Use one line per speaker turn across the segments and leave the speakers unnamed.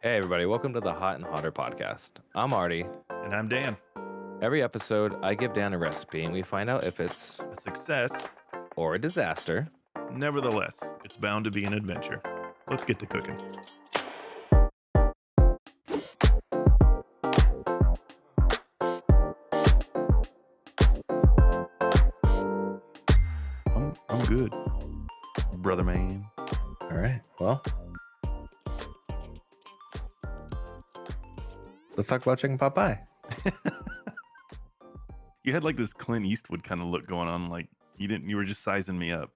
Hey, everybody, welcome to the Hot and Hauter podcast. I'm Arti.
And I'm Dan.
Every episode, I give Dan a recipe and we find out if it's
A success,
or a disaster.
nevertheless, it's bound to be an adventure. Let's get to cooking. I'm good, brother man.
All right, well, let's talk about chicken pot pie.
You had like this Clint Eastwood kind of look going on, like you were just sizing me up.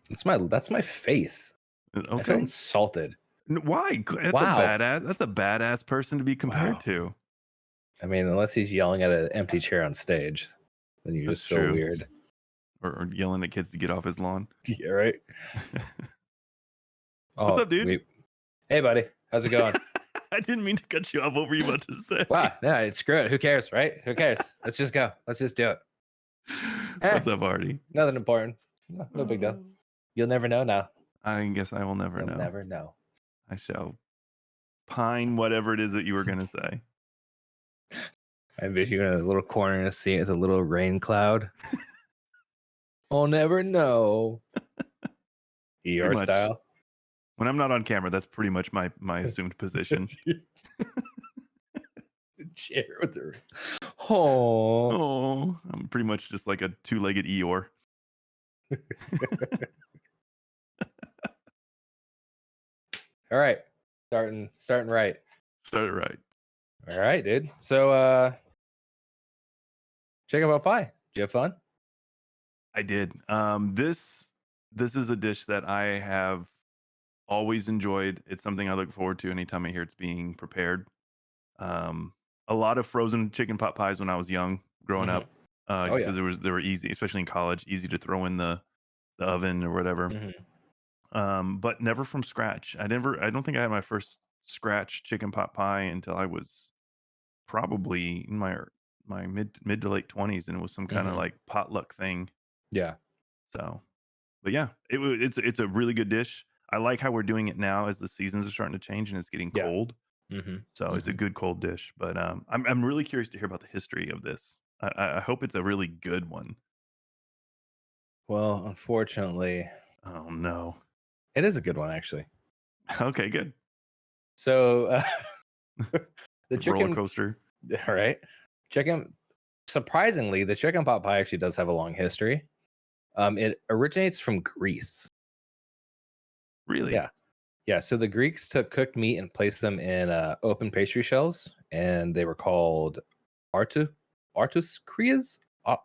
That's my face. I feel
Okay.
insulted.
Why?
Wow.
That's a badass person to be compared
Wow.
to.
I mean, unless he's yelling at an empty chair on stage, then you
That's
just feel
true.
weird.
Or yelling at kids to get off his lawn.
Yeah, right?
What's up, dude?
Hey, buddy. How's it going?
I didn't mean to cut you off. What were you about to say?
Wow. No, screw it. Who cares, right? Who cares? Let's just go. Let's just do it.
What's up, Arti?
Nothing important. No big deal. You'll never know now.
I guess I will never
You'll
know.
never know.
I shall pine whatever it is that you were going to say.
I envision you in a little corner in a seat with a little rain cloud. I'll never know. Your style.
When I'm not on camera, that's pretty much my assumed position.
Chair with the
Oh, I'm pretty much just like a two-legged Eeyore.
All right, starting right.
Start it right.
All right, dude. So, chicken pot pie. Did you have fun?
I did. This is a dish that I have always enjoyed. It's something I look forward to anytime I hear it's being prepared. A lot of frozen chicken pot pies when I was young, growing up, because they were easy, especially in college, easy to throw in the oven or whatever. But never from scratch. I don't think I had my first scratch chicken pot pie until I was probably in my mid to late 20s, and it was some kind of like potluck thing.
Yeah.
So, but yeah, it's a really good dish. I like how we're doing it now as the seasons are starting to change and it's getting cold. So it's a good cold dish. But I'm really curious to hear about the history of this. I hope it's a really good one.
Well, unfortunately,
Oh no.
it is a good one actually.
Okay, good.
So, the chicken
roller coaster.
All right, chicken. Surprisingly, the chicken pot pie actually does have a long history. It originates from Greece.
Really?
Yeah. So the Greeks took cooked meat and placed them in open pastry shells, and they were called artoscreas. I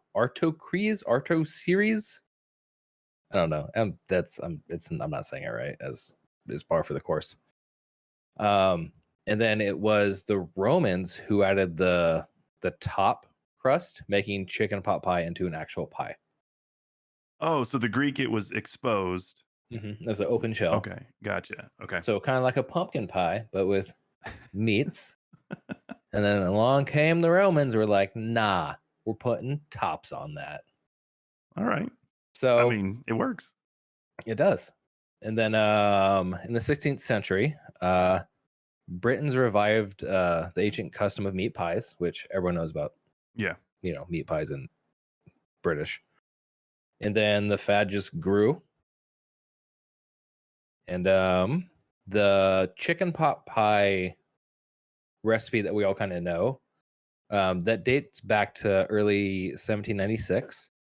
don't know. I'm not saying it right, as is par for the course. And then it was the Romans who added the top crust, making chicken pot pie into an actual pie.
Oh, so the Greek, it was exposed.
It was an open shell.
Okay, gotcha. Okay.
So kind of like a pumpkin pie, but with meats. And then along came the Romans. Were like, nah, we're putting tops on that.
All right.
So
I mean, it works.
It does. And then in the 16th century, Britons revived the ancient custom of meat pies, which everyone knows about.
Yeah.
Meat pies in British. And then the fad just grew. And the chicken pot pie recipe that we all kind of know, that dates back to early 1796.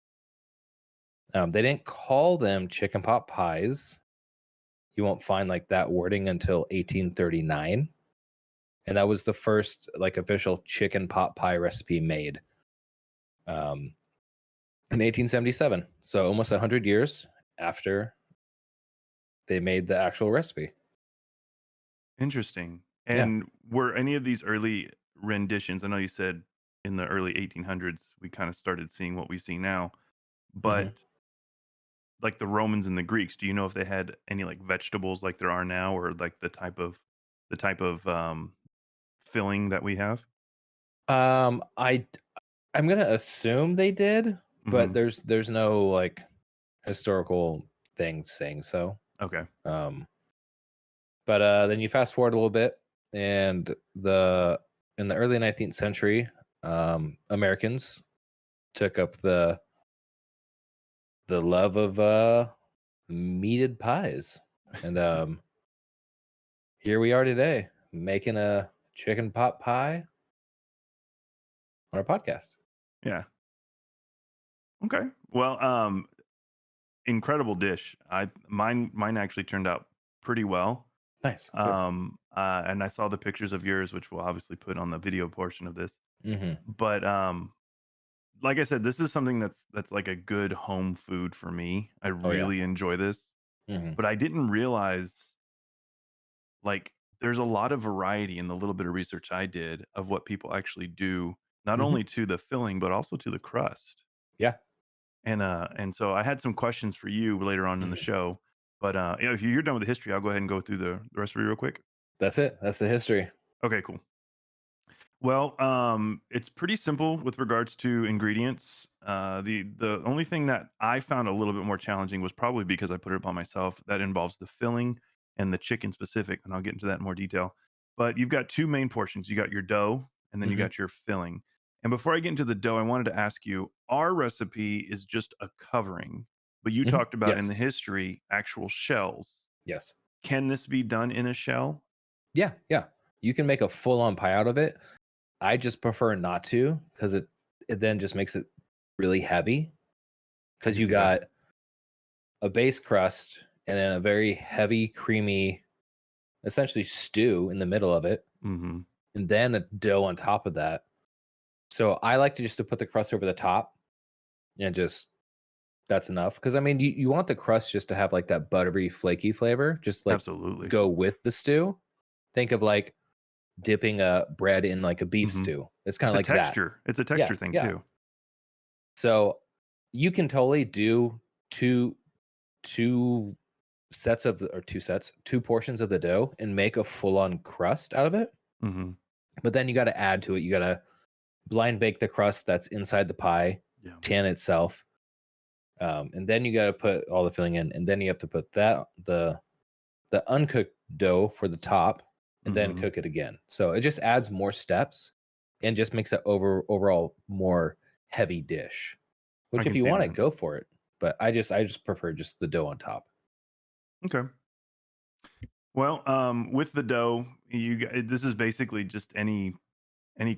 They didn't call them chicken pot pies. You won't find like that wording until 1839. And that was the first like official chicken pot pie recipe made in 1877. So almost 100 years after they made the actual recipe.
Interesting. And were any of these early renditions, I know you said in the early 1800s, we kind of started seeing what we see now, but like the Romans and the Greeks, do you know if they had any like vegetables like there are now, or like the type of filling that we have?
I'm gonna assume they did, but there's no like historical things saying so.
Okay.
Um, but then you fast forward a little bit, and in the early 19th century, Americans took up the love of meated pies, and here we are today making a chicken pot pie on our podcast.
Yeah. Okay. Well, incredible dish. Mine actually turned out pretty well.
Nice, good.
And I saw the pictures of yours, which we'll obviously put on the video portion of this.
Hmm.
But like I said, this is something that's like a good home food for me. I
Oh yeah.
really enjoy this,
Hmm.
but I didn't realize like there's a lot of variety in the little bit of research I did of what people actually do, not
Hmm.
only to the filling but also to the crust.
Yeah.
And so I had some questions for you later on in the
Mhm.
show. But if you're done with the history, I'll go ahead and go through the recipe real quick.
That's it. That's the history.
Okay, cool. Well, it's pretty simple with regards to ingredients. The only thing that I found a little bit more challenging was probably because I put it upon myself. That involves the filling and the chicken specific, and I'll get into that in more detail. But you've got two main portions. You got your dough, and then you
Hmm.
got your filling. And before I get into the dough, I wanted to ask you: our recipe is just a covering, but you
Hmm.
talked about in
Yes.
the history actual shells.
Yes.
Can this be done in a shell?
Yeah. Yeah. You can make a full on pie out of it. I just prefer not to because it then just makes it really heavy
I
because
can
you
see that.
got a base crust and then a very heavy, creamy, essentially stew in the middle of it,
Hmm.
and then the dough on top of that. So I like to just to put the crust over the top and just that's enough. Because I mean, you want the crust just to have like that buttery, flaky flavor, just like
Absolutely.
go with the stew. Think of like dipping a bread in like a beef
Hmm.
stew. It's kind
It's
of
a
like that.
texture. It's a
Yeah,
texture thing
yeah.
too.
So you can totally do two two sets of or two sets, two portions of the dough and make a full-on crust out of it.
Mhm.
But then you got to add to it. You got to blind bake the crust that's inside the pie,
Yeah.
tan itself, and then you got to put all the filling in, and then you have to put the uncooked dough for the top, and then
Mhm.
cook it again. So it just adds more steps and just makes it overall more heavy dish.
I
Which if
can
you
see
want it,
that.
go for it. But I just prefer just the dough on top.
Okay. Well, with the dough, this is basically just any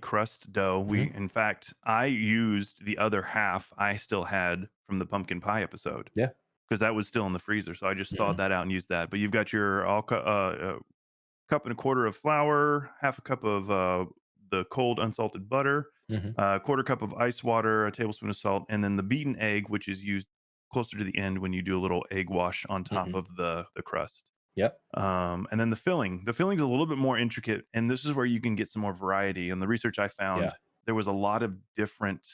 crust dough.
Hmm.
In fact, I used the other half I still had from the pumpkin pie episode
Yeah.
because that was still in the freezer. So I just thawed
Hmm.
that out and used that. But you've got your cup and a quarter of flour, half a cup of the cold unsalted butter,
Hmm.
a quarter cup of ice water, a tablespoon of salt, and then the beaten egg, which is used closer to the end when you do a little egg wash on top
Hmm.
of the crust.
Yep.
And then the filling. The filling's a little bit more intricate, and this is where you can get some more variety. And the research I
Yeah.
found, there was a lot of different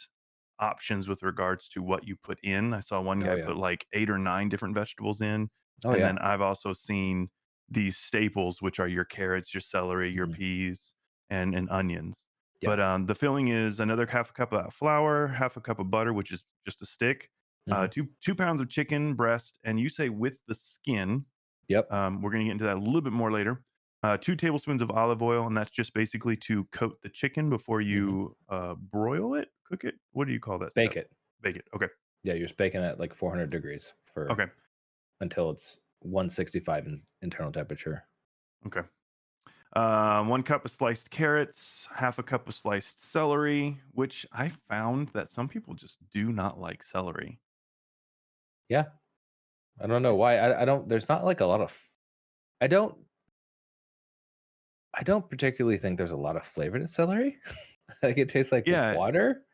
options with regards to what you put in. I saw one
Oh
guy
yeah.
put like 8 or 9 different vegetables in,
Oh
and
yeah.
then I've also seen these staples, which are your carrots, your celery, your
Hmm.
peas, and onions.
Yeah.
But the filling is another half a cup of flour, half a cup of butter, which is just a stick,
Hmm.
2 pounds of chicken breast, and you say with the skin.
Yep.
We're going to get into that a little bit more later. 2 tablespoons of olive oil, and that's just basically to coat the chicken before
Hmm.
you broil it, cook it. What do you call that
Bake
step?
it.
Bake it. Okay.
Yeah, you're just baking at like 400 degrees for
Okay.
until it's 165 in internal temperature.
Okay. 1 cup of sliced carrots, half a cup of sliced celery, which I found that some people just do not like celery.
Yeah, I don't know
It's
why. I don't. There's not like a lot of. I don't. I don't particularly think there's a lot of flavor to celery. Like it tastes like
yeah,
water.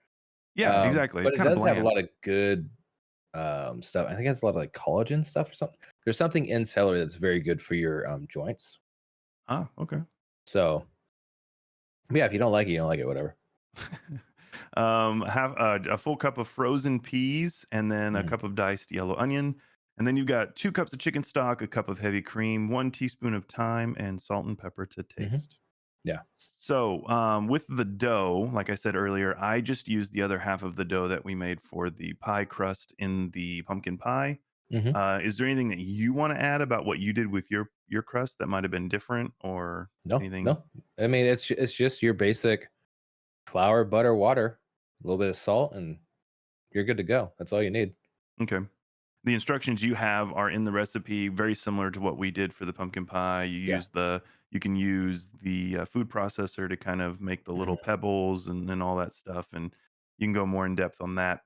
yeah, exactly. It's
But it
kind of
does have a
bland.
lot of good stuff. I think it has a lot of like collagen stuff or something. There's something in celery that's very good for your joints.
Ah, okay.
So yeah, if you don't like it, you don't like it. Whatever.
Have a full cup of frozen peas and then a
Mhm.
cup of diced yellow onion. And then you've got 2 cups of chicken stock, a cup of heavy cream, 1 teaspoon of thyme, and salt and pepper to
Mhm.
taste.
Yeah.
So, with the dough, like I said earlier, I just used the other half of the dough that we made for the pie crust in the pumpkin pie.
Hmm.
Is there anything that you want to add about what you did with your crust that might have been different, or
No,
anything?
no. I mean, it's just your basic flour, butter, water, a little bit of salt, and you're good to go. That's all you need.
Okay. The instructions you have are in the recipe, very similar to what we did for the pumpkin pie.
Yeah.
You can use the food processor to kind of make the little
Hmm.
pebbles and all that stuff, and you can go more in depth on that.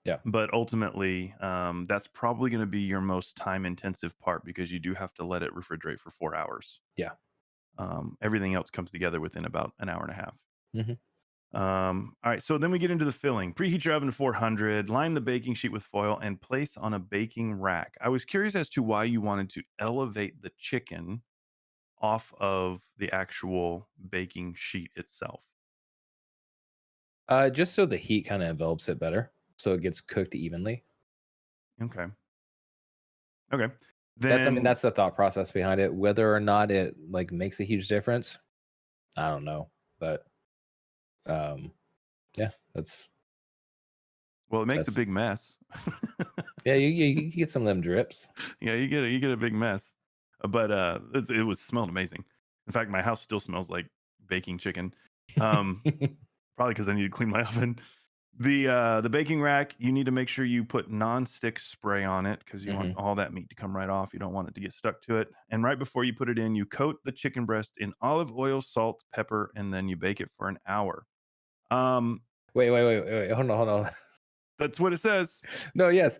Yeah.
But ultimately, that's probably going to be your most time intensive part because you do have to let it refrigerate for 4 hours.
Yeah.
Everything else comes together within about an hour and a half.
Hmm.
All right, so then we get into the filling. Preheat your oven to 400, line the baking sheet with foil, and place on a baking rack. I was curious as to why you wanted to elevate the chicken off of the actual baking sheet itself.
Just so the heat kind of envelops it better, so it gets cooked evenly.
Okay. Okay.
I mean,
Then,
that's the thought process behind it. Whether or not it like makes a huge difference, I don't know. But um, yeah,
well, it makes a
that's
big mess.
yeah. You get some of them drips.
Yeah, you get a big mess. But it was smelled amazing. In fact, my house still smells like baking chicken. Um, Probably because I need to clean my oven. The baking rack, you need to make sure you put non-stick spray on it because you want
Hmm.
all that meat to come right off. You don't want it to get stuck to it. And right before you put it in, you coat the chicken breast in olive oil, salt, pepper, and then you bake it for an hour. Um,
Wait. Hold on, hold on.
that's what it says.
No, yes.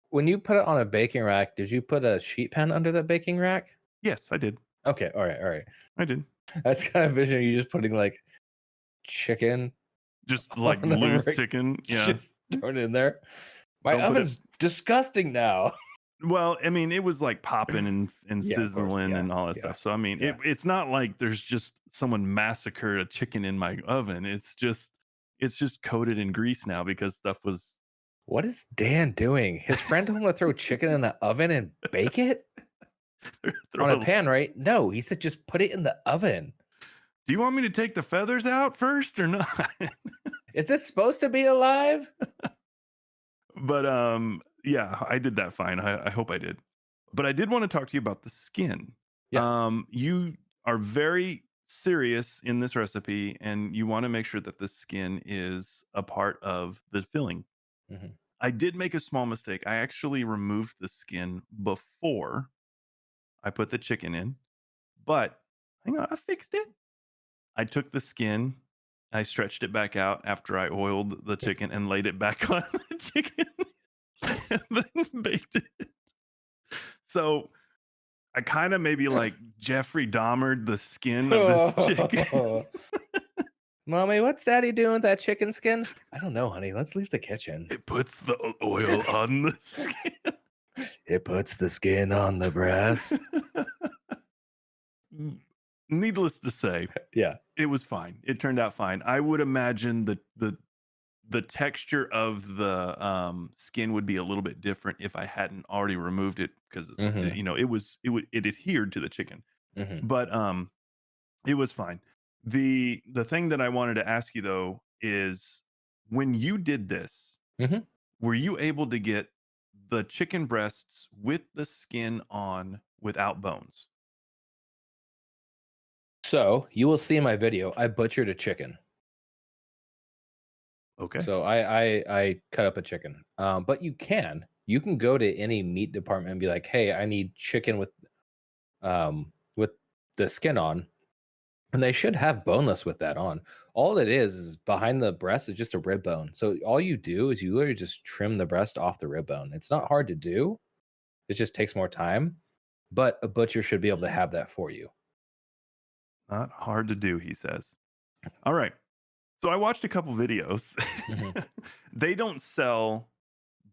When you put it on a baking rack, did you put a sheet pan under the baking rack?
Yes, I did.
Okay, all right.
I did.
That's kind of vision. You just putting like chicken
Just like
on a
loose
brick,
chicken. Yeah.
just throwing it in there. My
Don't put it.
oven's disgusting now.
Well, I mean, it was like popping and
Yeah, of course.
sizzling
Yeah,
and all that
yeah,
stuff. So I mean,
yeah.
it's not like there's just someone massacred a chicken in my oven. It's just coated in grease now because stuff was
What is Dan doing? His friend told him to throw chicken in the oven and bake it
throw
on a
a,
pan, right? No, he said just put it in the oven.
do you want me to take the feathers out first or not?
Is it supposed to be alive?
But yeah, I did that fine. I hope I did. But I did want to talk to you about the skin.
Yeah.
You are very serious in this recipe and you want to make sure that the skin is a part of the filling.
Hmm.
I did make a small mistake. I actually removed the skin before I put the chicken in, but hang on, I fixed it. I took the skin, I stretched it back out after I oiled the chicken and laid it back on the chicken and then baked it. So I kind of maybe like Jeffrey Dahmered the skin of this chicken.
Mommy, what's Daddy doing with that chicken skin? I don't know, honey. Let's leave the kitchen.
It puts the oil on the skin.
It puts the skin on the breast.
Needless to say,
Yeah.
it was fine. It turned out fine. I would imagine the texture of the skin would be a little bit different if I hadn't already removed it because
Hmm.
it adhered to the chicken.
Hmm.
But it was fine. The thing that I wanted to ask you though is when you did this,
Hmm.
were you able to get the chicken breasts with the skin on without bones?
So you will see in my video, I butchered a chicken.
Okay.
So I cut up a chicken. But you can go to any meat department and be like, hey, I need chicken with the skin on. And they should have boneless with that on. All it is behind the breast is just a rib bone. So all you do is you literally just trim the breast off the rib bone. It's not hard to do. It just takes more time. But a butcher should be able to have that for you.
Not hard to do, he says. All right. So I watched a couple videos.
Hmm.
They don't sell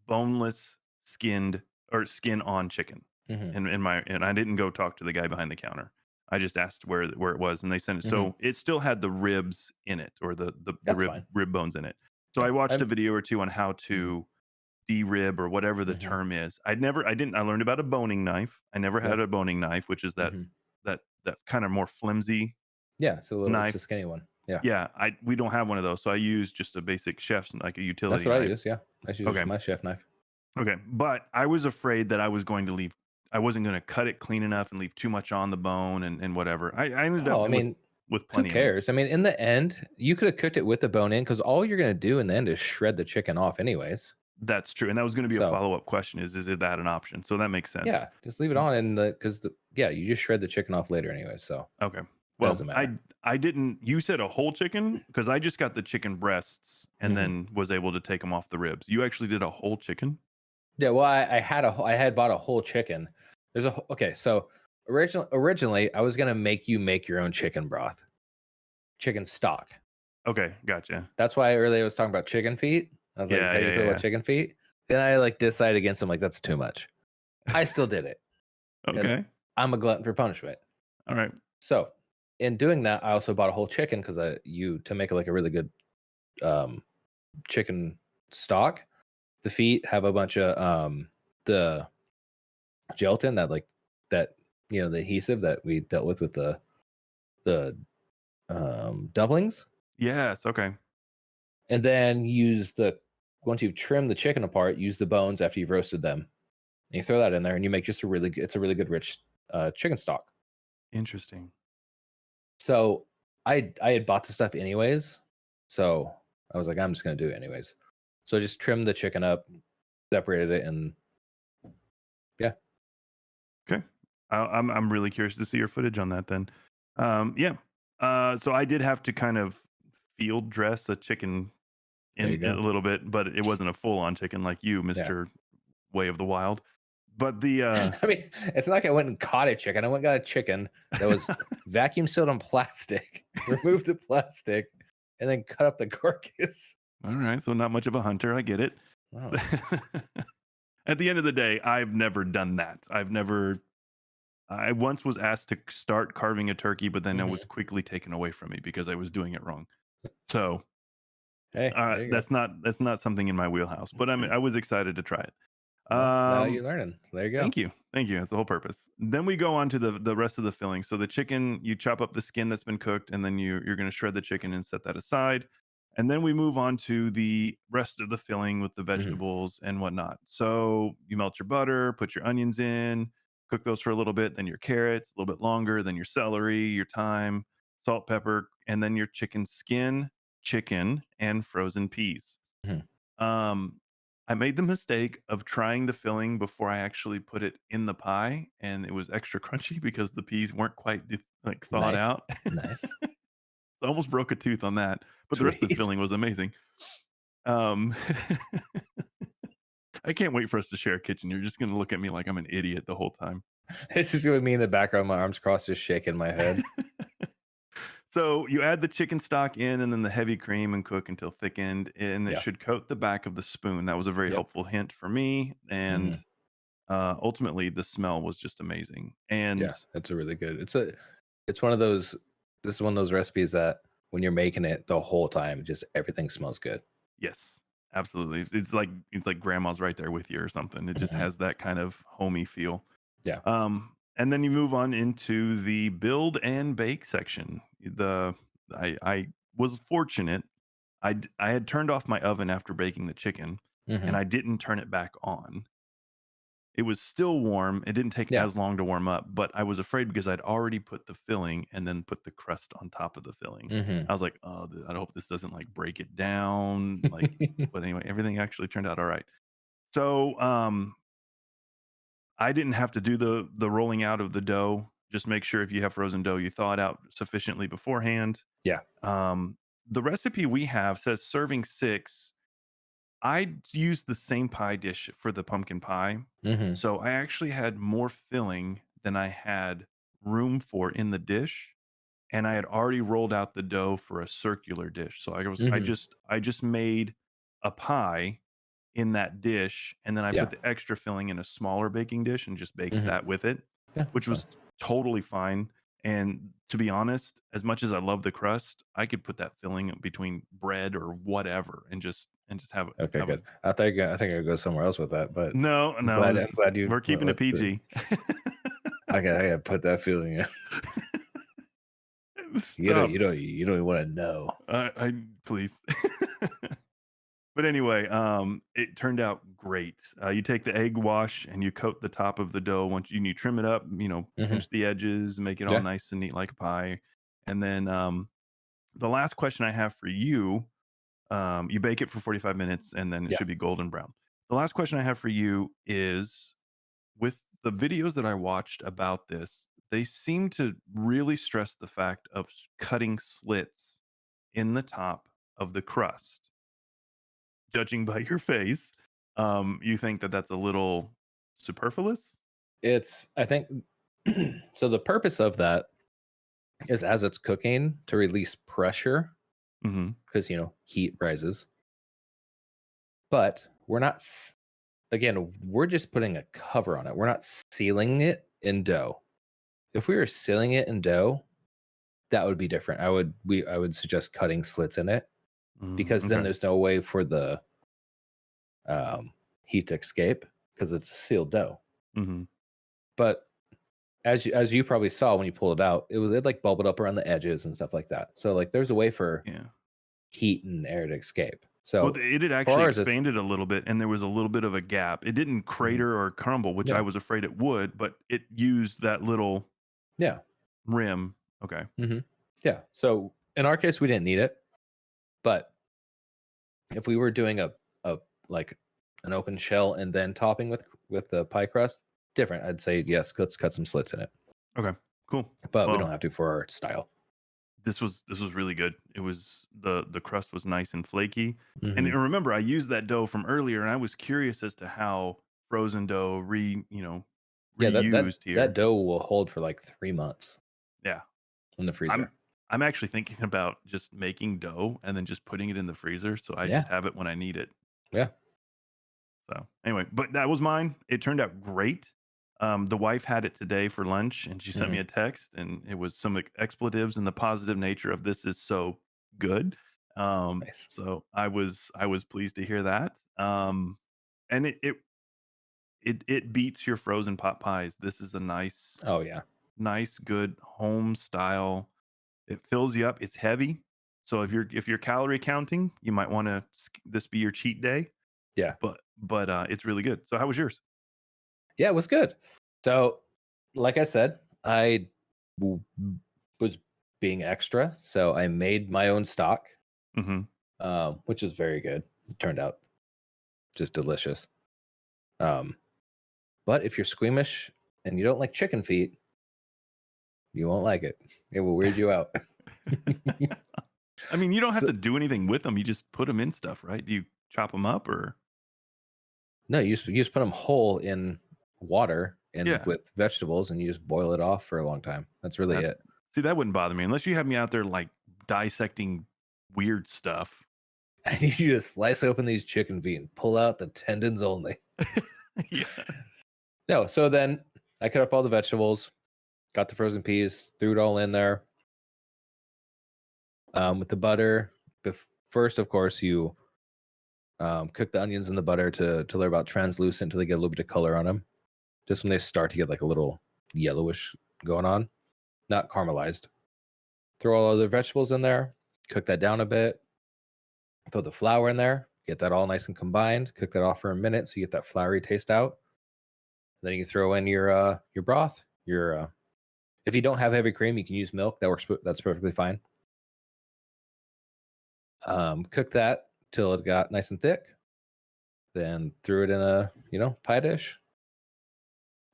boneless skinned or skin on chicken.
Hmm.
And I didn't go talk to the guy behind the counter. I just asked where it was and they sent it.
Hmm.
So it still had the ribs in it or the
That's fine.
rib bones in it. So
Yeah.
I watched a video or two on how
Mhm.
to de-rib or whatever the
Mhm.
term is. I learned about a boning knife. I never
Yeah.
had a boning knife, which is that
Mhm.
that kind of more flimsy
Yeah, it's a
knife.
skinny one. Yeah.
Yeah, we don't have one of those, so I use just a basic chef's like a
That's
utility
what I
knife.
use. Yeah. I use
Okay.
my chef knife.
Okay, but I was afraid that I wasn't going to cut it clean enough and leave too much on the bone and whatever. I ended
Oh,
up
I mean,
with
who
plenty of meat.
cares? I mean, in the end, you could have cooked it with the bone in because all you're gonna do in the end is shred the chicken off anyways.
That's true, and that was going to be a
So
follow up question: is it that an option? So that makes sense.
yeah, just leave it on and because the yeah, you just shred the chicken off later anyway, so
Okay. Well,
doesn't matter.
I didn't. You said a whole chicken because I just got the chicken breasts and
Mhm.
then was able to take them off the ribs. You actually did a whole chicken.
Yeah, well, I had bought a whole chicken. Okay, so originally I was gonna make you make your own chicken broth, chicken stock.
Okay, gotcha.
That's why earlier I was talking about chicken feet. I was like,
Yeah,
"How do
yeah,
you
yeah,
feel about
yeah.
chicken feet?" Then I like decided against them. Like that's too much. I still did it because
Okay.
I'm a glutton for punishment.
All right.
So in doing that, I also bought a whole chicken because I you to make like a really good um, chicken stock. The feet have a bunch of the gelatin that the adhesive that we dealt with the dumplings,
Yes. Okay.
and then use the once you've trimmed the chicken apart, use the bones after you've roasted them. And you throw that in there, and you make just it's a really good rich chicken stock.
Interesting.
So I had bought the stuff anyways, so I was like, I'm just gonna do it anyways. So I just trimmed the chicken up, separated it, and yeah,
Okay. I'm really curious to see your footage on that then. Yeah. So I did have to kind of field dress a chicken
there you
in a
go.
little bit, but it wasn't a full on chicken like you,
Yeah.
Mister Way of the Wild. But the
I mean, it's not like I went and caught a chicken. I went and got a chicken that was vacuum sealed on plastic, removed the plastic, and then cut up the carcass.
all right, so not much of a hunter. I get it.
Oh,
At the end of the day, I've never done that. I once was asked to start carving a turkey, but then it was
mhm.
quickly taken away from me because I was doing it wrong. So
Hey, there you go.
that's not something in my wheelhouse. But I was excited to try it.
Well, now you're
Um,
learning. So there you go.
Thank you. Thank you. That's the whole purpose. Then we go on to the rest of the filling. So the chicken, you chop up the skin that's been cooked, and then you're going to shred the chicken and set that aside. And then we move on to the rest of the filling with the
Mhm,
vegetables and whatnot. So you melt your butter, put your onions in, cook those for a little bit, then your carrots, a little bit longer, then your celery, your thyme, salt, pepper, and then your chicken skin, chicken, and frozen peas.
mhm.
Um, I made the mistake of trying the filling before I actually put it in the pie, and it was extra crunchy because the peas weren't quite like thawed
Nice,
out.
nice,
I almost broke a tooth on that, but the rest of the
sweet.
filling was amazing. Um, I can't wait for us to share a kitchen. You're just gonna look at me like I'm an idiot the whole time.
It's just gonna be me in the background, my arms crossed, just shaking my head.
So you add the chicken stock in and then the heavy cream and cook until thickened, and it
Yeah.
should coat the back of the spoon. That was a very
Yep.
helpful hint for me. And
Mhm.
ultimately, the smell was just amazing.
Yeah,
And
it's a really good. It's one of those. This is one of those recipes that when you're making it the whole time, just everything smells good.
yes, absolutely. It's like grandma's right there with you or something. It just
Mhm.
has that kind of homey feel.
Yeah.
And then you move on into the build and bake section. I was fortunate. I had turned off my oven after baking the chicken, and
Mhm.
I didn't turn it back on. It was still warm. It didn't take
Yeah.
as long to warm up, but I was afraid because I'd already put the filling and then put the crust on top of the filling.
Mhm.
I was like, "Oh, I hope this doesn't like break it down." Like, but anyway, everything actually turned out all right. So, I didn't have to do the rolling out of the dough. Just make sure if you have frozen dough, you thaw it out sufficiently beforehand.
Yeah.
Um, the recipe we have says serving 6. I used the same pie dish for the pumpkin pie.
Mhm.
So I actually had more filling than I had room for in the dish, and I had already rolled out the dough for a circular dish. So
Mhm.
I just made a pie in that dish, and then I
Yeah.
put the extra filling in a smaller baking dish and just baked
Mhm.
that with it,
Yeah, that's
which
fine.
was totally fine. And to be honest, as much as I love the crust, I could put that filling between bread or whatever and just
Okay,
have a
good. I think I'd go somewhere else with that, but
no, no,
I'm glad you
we're
went
keeping it
with the
PG.
I gotta put that feeling in.
Stop.
You don't even wanna know.
I please. But anyway, it turned out great. You take the egg wash and you coat the top of the dough once you trim it up,
Hmm.
pinch the edges, make it all
Yeah.
nice and neat like a pie. And then the last question I have for you, you bake it for 45 minutes and then it
Yeah.
should be golden brown. The last question I have for you is, with the videos that I watched about this, they seem to really stress the fact of cutting slits in the top of the crust. Judging by your face, you think that that's a little superfluous?
I think, so the purpose of that is as it's cooking to release pressure
Hmm.
because, heat rises. But again, we're just putting a cover on it. We're not sealing it in dough. If we were sealing it in dough, that would be different. I would suggest cutting slits in it because then
Okay.
there's no way for the um, heat to escape because it's a sealed dough.
Hmm.
But as you probably saw when you pulled it out, it like bubbled up around the edges and stuff like that. So like there's a way for
Yeah.
heat and air to escape.
Well,
So
it had
for
actually
ours, it's
expanded a little bit, and there was a little bit of a gap. It didn't
mhm,
crater or crumble, which I
yeah,
was afraid it would, but it used that little
yeah,
rim. Okay.
hmm yeah. So in our case, we didn't need it, but if we were doing a like an open shell and then topping with the pie crust, different. I'd say yes, let's cut some slits in it,
Okay. Cool.
but we don't
Well,
have to for our style.
this was really good. It was the crust was nice and flaky. And
Hmm.
remember, I used that dough from earlier, and I was curious as to how frozen dough
Yeah,
reused
that
here.
dough will hold for like 3 months
Yeah.
in the
I'm
freezer.
I'm actually thinking about just making dough and then just putting it in the freezer so I
Yeah,
just have it when I need it.
yeah.
So anyway, but that was mine. It turned out great. The wife had it today for lunch, and she sent me
Hmm.
a text, and it was some expletives and the positive nature of this is so good.
Nice.
So I was pleased to hear that. And it beats your frozen pot pies. This is a
Oh yeah,
nice, good home style. It fills you up. It's heavy, so if you're calorie counting, you might want to this be your cheat day.
yeah,
But it's really good. So how was yours?
yeah. It was good. So, like I said, w- was being extra, so I made my own stock,
Hmm.
which is very good. It turned out just delicious. Um, but if you're squeamish and you don't like chicken feet, you won't like it. It will weird you out.
I mean, you don't have
So,
to do anything with them. You just put them in stuff, right? Do you chop them up or?
no, you just put them whole in water and
Yeah.
with vegetables, and you just boil it off for a long time. That's really
That
it.
See, that wouldn't bother me unless you have me out there like dissecting weird stuff.
I need you to slice open these chicken feet and pull out the tendons only.
Yeah.
No, so then I cut up all the vegetables, got the frozen peas, threw it all in there with the butter. First, of course, you cook the onions in the butter till they're about translucent until they get a little bit of color on them. Just when they start to get like a little yellowish going on, not caramelized. Throw all other vegetables in there, cook that down a bit. Throw the flour in there, get that all nice and combined. Cook that off for a minute so you get that floury taste out. Then you throw in your broth. If you don't have heavy cream, you can use milk. That works. That's perfectly fine. Cook that till it got nice and thick. Then threw it in a pie dish.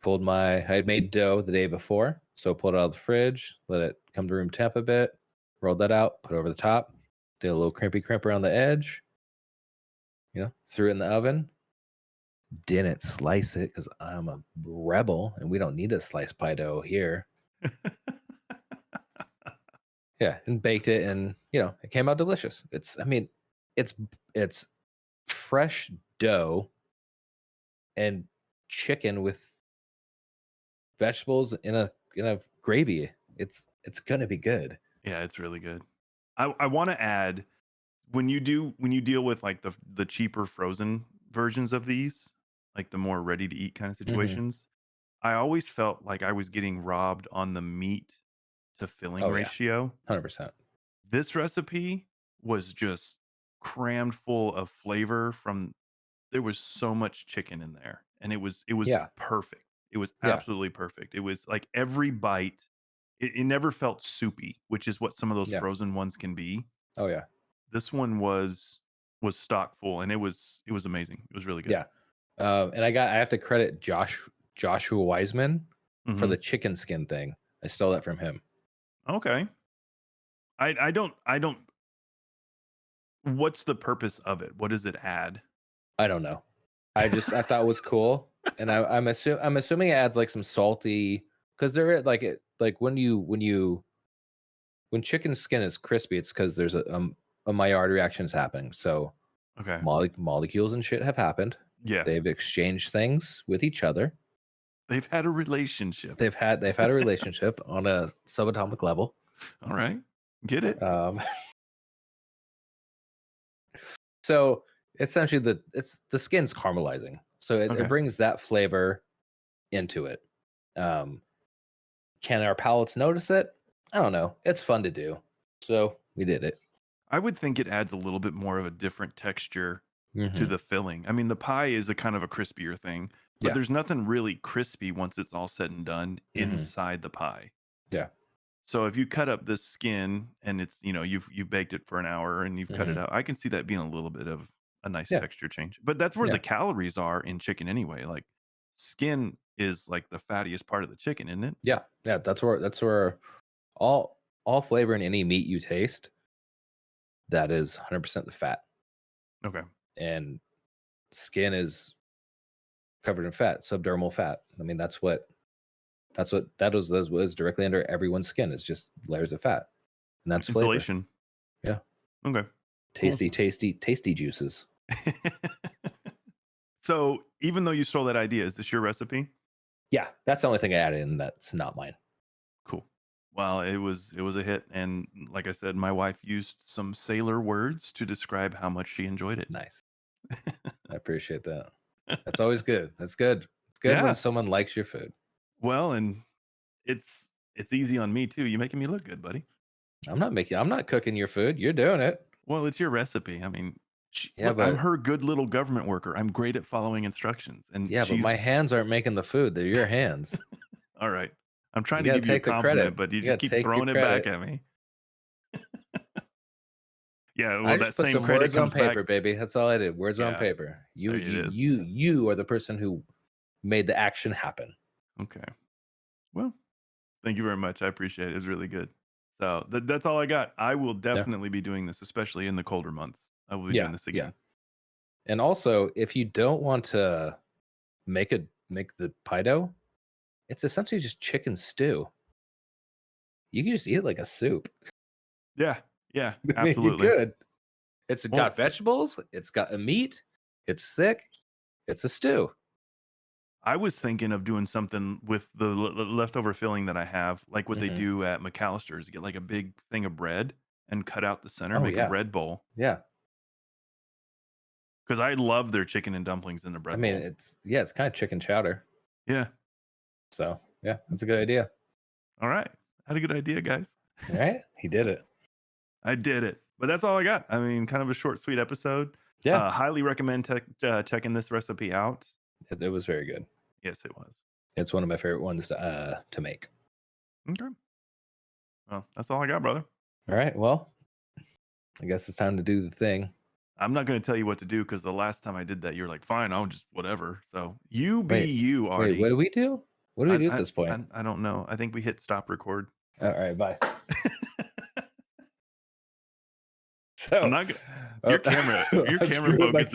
I had made dough the day before, so pulled it out of the fridge, let it come to room temp a bit, rolled that out, put it over the top, did a little crimpy crimp around the edge, threw it in the oven. Didn't slice it because I'm a rebel and we don't need a sliced pie dough here. Yeah, and baked it, and it came out delicious. It's it's fresh dough and chicken with vegetables in a gravy. It's gonna be good.
Yeah, it's really good. I want to add, when you deal with like the cheaper frozen versions of these, like the more ready to eat kind of
Hmm.
situations, I always felt like I was getting robbed on the meat to filling
Oh yeah,
ratio.
100%.
This recipe was just crammed full of flavor from there was so much chicken in there, and it was
Yeah.
perfect. It was
Yeah.
absolutely perfect. It was like every bite, it never felt soupy, which is what some of those
Yeah.
frozen ones can be.
Oh yeah.
This one was stock full, and it was amazing. It was really good.
Yeah. And I have to credit Joshua Wiseman for
Mhm.
the chicken skin thing. I stole that from him.
Okay. I don't what's the purpose of it? What does it add?
I don't know. I thought it was cool, and I'm assuming it adds like some salty because there like when chicken skin is crispy, it's because there's a Maillard reaction is happening. So
Okay.
molecules and shit have happened.
Yeah.
They've exchanged things with each other.
They've had a relationship.
They've had a relationship on a subatomic level.
All right. Get it?
Um, so essentially, the skin's caramelizing, so it
Okay.
brings that flavor into it. Um, can our palates notice it? I don't know. It's fun to do, so we did it.
I would think it adds a little bit more of a different texture to
Hmm.
the filling. I mean, the pie is a kind of a crispier thing, but
Yeah.
there's nothing really crispy once it's all said and done
Hmm.
inside the pie.
Yeah.
So if you cut up this skin and it's, you've baked it for an hour and you've cut it
Hmm.
out, I can see that being a little bit of a nice
Yeah.
texture change. But that's where
Yeah.
the calories are in chicken anyway. Like skin is like the fattiest part of the chicken, isn't it?
Yeah. Yeah. That's where all flavor in any meat you taste, that is 100% the fat,
Okay.
and skin is covered in fat, subdermal fat. I mean, that was directly under everyone's skin. Is just layers of fat, and that's flavor.
Insulation.
Yeah.
Okay. Cool.
Tasty juices.
So even though you stole that idea, is this your recipe?
Yeah, that's the only thing I added in that's not mine.
Cool. Well, it was a hit, and like I said, my wife used some sailor words to describe how much she enjoyed it.
Nice. I appreciate that. That's always good. That's good. It's good when
Yeah.
someone likes your food.
Well, and it's easy on me too. You're making me look good, buddy.
I'm not cooking your food. You're doing it.
Well, it's your recipe. I mean,
Yeah,
look, I'm
but
her good little government worker. I'm great at following instructions, and
my
she's
hands aren't making the food. They're your hands.
all right. I'm
You
trying to
gotta
give you a
take the credit.
compliment, but you
You
just
gotta
keep
take your
throwing it back
credit.
at me. Yeah,
I
well, that
just put
same
some
credit
words on
comes back.
paper, baby. That's all I did. Words on
Yeah,
paper.
there it is.
You are the person who made the action happen.
Okay. Well, thank you very much. I appreciate it. It was really good. So that's all I got. I will
Yeah.
definitely be doing this, especially in the colder months. I will be
Yeah.
doing this
Yeah.
again.
And also, if you don't want to make the pie dough, it's essentially just chicken stew. You can just eat it like a soup.
Yeah, yeah,
I mean, you're
absolutely.
good. It's got
Well,
vegetables. It's got a meat. It's thick. It's a stew.
I was thinking of doing something with the leftover filling that I have, like what they
Hmm.
do at McAllister's. Get like a big thing of bread and cut out the center,
Oh
make a
yeah,
bread bowl.
yeah.
Because I love their chicken and dumplings in the
I
bread
mean,
bowl.
it's kind of chicken chowder.
Yeah.
So yeah, that's a good idea.
All right. Had a good idea, guys.
All right, he did it.
I did it. But that's all I got. I mean, kind of a short, sweet episode.
Yeah,
Highly recommend checking this recipe out.
it was very good.
Yes, it was.
It's one of my favorite ones to make.
Okay. Well, that's all I got, brother.
All right, well, I guess it's time to do the thing.
I'm not going to tell you what to do because the last time I did that, you're like, fine, I'll just whatever. So you be
Wait,
you,
wait,
Artie.
what do we do? What do we do at this point?
I don't know. I think we hit stop record.
All right, bye. So
I'm not gonna. Your camera focus is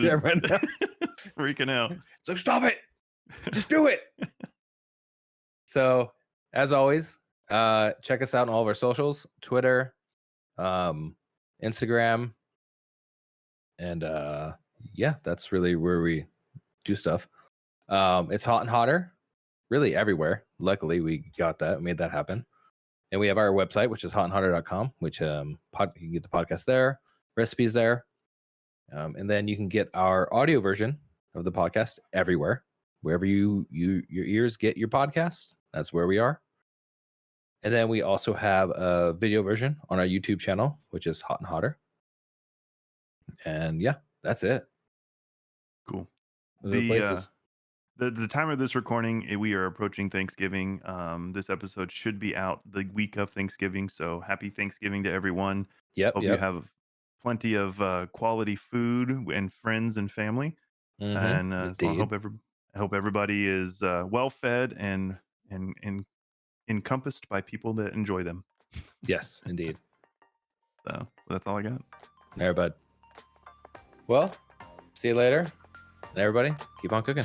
it's freaking out.
It's like, stop it. Just do it. So, as always, check us out on all of our socials, Twitter, Instagram, and yeah, that's really where we do stuff. It's Hot and Hotter, really everywhere. Luckily, we got that, made that happen. And we have our website, which is hotandhotter.com, which you can get the podcast there, recipes there. And then you can get our audio version of the podcast everywhere. Wherever your ears get your podcast, that's where we are. And then we also have a video version on our YouTube channel, which is Hot and Hotter. And yeah, that's it.
Cool.
Those are the
The
places.
the time of this recording, we are approaching Thanksgiving. This episode should be out the week of Thanksgiving, so happy Thanksgiving to everyone.
Yep,
Hope you
yep.
have plenty of quality food and friends and family. And so
Indeed.
I hope everybody is well fed and encompassed by people that enjoy them.
Yes, indeed.
So that's all I got.
There, bud. Well, see you later. And everybody, keep on cooking.